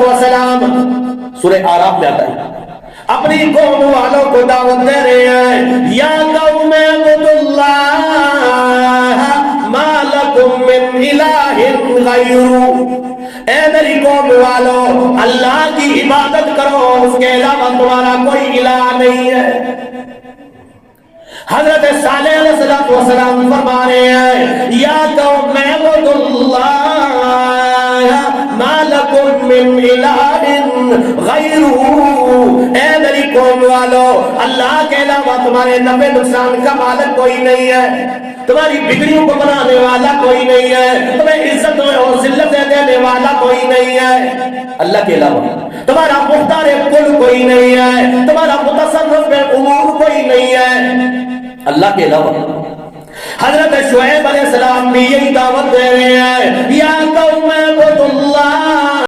والسلام سورہ اعراف میں آتا ہے، اپنی قوم والوں کو دعوت دے رہے ہیں، یا قوم اعبدوا اللہ ما لکم من الہ غیرہ، اے میری قوم والو اللہ کی عبادت کرو، اس کے علاوہ تمہارا کوئی الہ نہیں ہے۔ حضرت صالح علیہ السلام فرما رہے ہیں، یا قوم اعبدوا اللہ ما لکم من الہ غیرہ، اے میری قوم والو اللہ کے علاوہ تمہارے نفع نقصان کا مالک کوئی نہیں ہے، تمہاری بگڑیوں کو بنانے والا کوئی نہیں ہے، تمہیں عزت اور ذلت دینے والا کوئی نہیں ہے اللہ کے علاوہ، تمہارا مختار کل کوئی نہیں ہے، تمہارا متصرف امور کوئی نہیں ہے اللہ کے علاوہ۔ حضرت شعیب علیہ السلام بھی یہی دعوت دے رہے ہیں، یا قوم اعبدوا اللہ